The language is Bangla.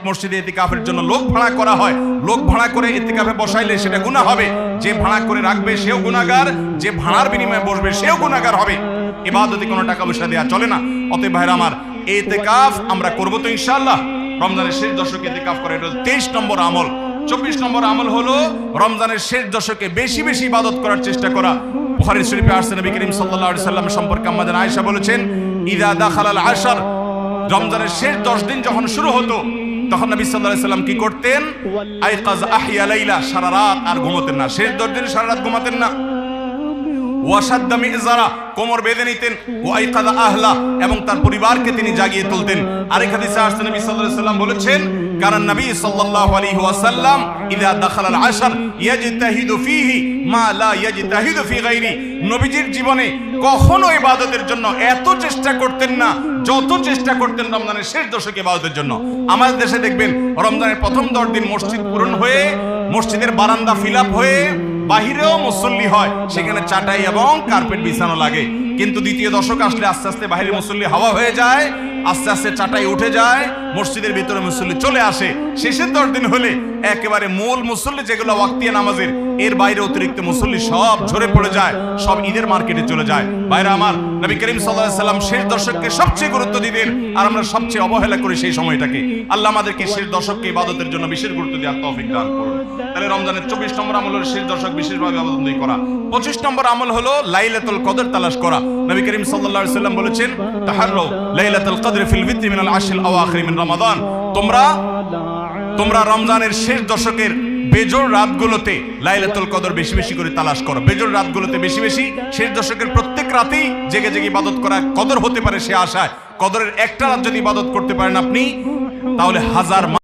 মসজিদে ইতিকাফের জন্য লোক ভাড়া করা হয়, লোক ভাড়া করে ইতিকাফে বসাইলে সেটা গুনাহ হবে। যে ভাড়া করে রাখবে সেও গুনাহগার, যে ভাড়ার বিনিময়ে বসবে সেও গুনাহগার হবে। ইবাদতে কোনো টাকা পয়সা দেওয়া চলে না। অতএব ভাইরা আমার, ইতিকাফ আমরা করব তো ইনশাআল্লাহ। রমজানের শেষ দশকে ইতিকাফ করা এটা 23 নম্বর আমল। 24 নম্বর আমল হলো রমজানের শেষ দশকে বেশি বেশি ইবাদত করার চেষ্টা করা। বুখারী শরীফে আসছে, নবী করিম সাল্লাল্লাহু আলাইহি সাল্লাম সম্পর্কে আম্মা জান আয়েশা বলেছেন, ইযা দাখালাল আশর, রমজানের শেষ 10 দিন যখন শুরু হতো তখন নবী সাল্লাল্লাহু আলাইহি সাল্লাম কি করতেন? আইকাজ আহইয়া লাইলা, সারা রাত আর ঘুমাতেন না। শেষ 10 দিন সারা রাত ঘুমাতেন না। ওয়াসাদ্দা মিজারা, কোমর বেঁধে নিতেন। ওয়াইকাদা আহলা, এবং তার পরিবারকে তিনি জাগিয়ে তুলতেন। আরেক হাদিসে আসছে, নবী সাল্লাল্লাহু আলাইহি সাল্লাম বলেছেন, কারণ নবী সাল্লাল্লাহু আলাইহি ওয়াসাল্লাম ইযা দাখালাল আশর ইয়াজতাহিদু ফীহি মা লা ইয়াজতাহিদু ফী গায়রি, নবীজির জীবনে কখনো ইবাদতের জন্য এত চেষ্টা করতেন না যত চেষ্টা করতেন রমজানের শেষ দশকে ইবাদতের জন্য। আমাদের দেশে দেখবেন রমজানের প্রথম 10 দিন মসজিদ পূরণ হয়ে, মসজিদের বারান্দা ফিল আপ হয়ে, বাহিরেও মুসল্লি হয়, সেখানে চাটাই এবং কার্পেট বিছানো লাগে। কিন্তু দ্বিতীয় দশক আসলে আস্তে আস্তে বাইরে মুসল্লি হাওয়া হয়ে যায়, আস্তে আস্তে চাটাই উঠে যায়, মসজিদের ভিতরে মুসল্লি চলে আসে। শেষের 10 দিন হলে একেবারে মূল মুসল্লি যেগুলো ওয়াক্তিয়া নামাজের, এর বাইরে অতিরিক্ত মুসল্লি সব ঝরে পড়ে যায়, সব ঈদের মার্কেটে চলে যায়। ভাইরা আমার, নবী করিম সাল্লাল্লাহু আলাইহি সাল্লাম শেষ দশককে সবচেয়ে গুরুত্ব দিতেন, আর আমরা সবচেয়ে অবহেলা করি সেই সময়টাকে। আল্লাহ আমাদেরকে শেষ দশককে ইবাদতের জন্য বিশেষ গুরুত্ব দেওয়ার তৌফিক দান করুন। তাহলে রমজানের 24 নম্বর আমল হলো শেষ দশক বিশেষভাবে ইবাদত করা। 25 নম্বর আমল হলো লাইলাতুল কদর তালাশ করা। নবী করিম সাল্লাল্লাহু আলাইহি সাল্লাম বলেছেন, তাহাররু লাইলাতুল কদর ফিল বিত্রি মিনাল আশরিল আওয়াখির মিন রমাদান, তোমরা রমজানের শেষ দশকের বেজোড় রাতগুলোতে লাইলাতুল কদর বেশি বেশি করে তালাশ করো। বেজোড় রাতগুলোতে বেশি বেশি, শেষ দশকের প্রত্যেক রাতেই জেগে জেগে ইবাদত করা কদর হতে পারে সে আশায়। কদরের একটা রাত যদি ইবাদত করতে পারেন আপনি, তাহলে হাজার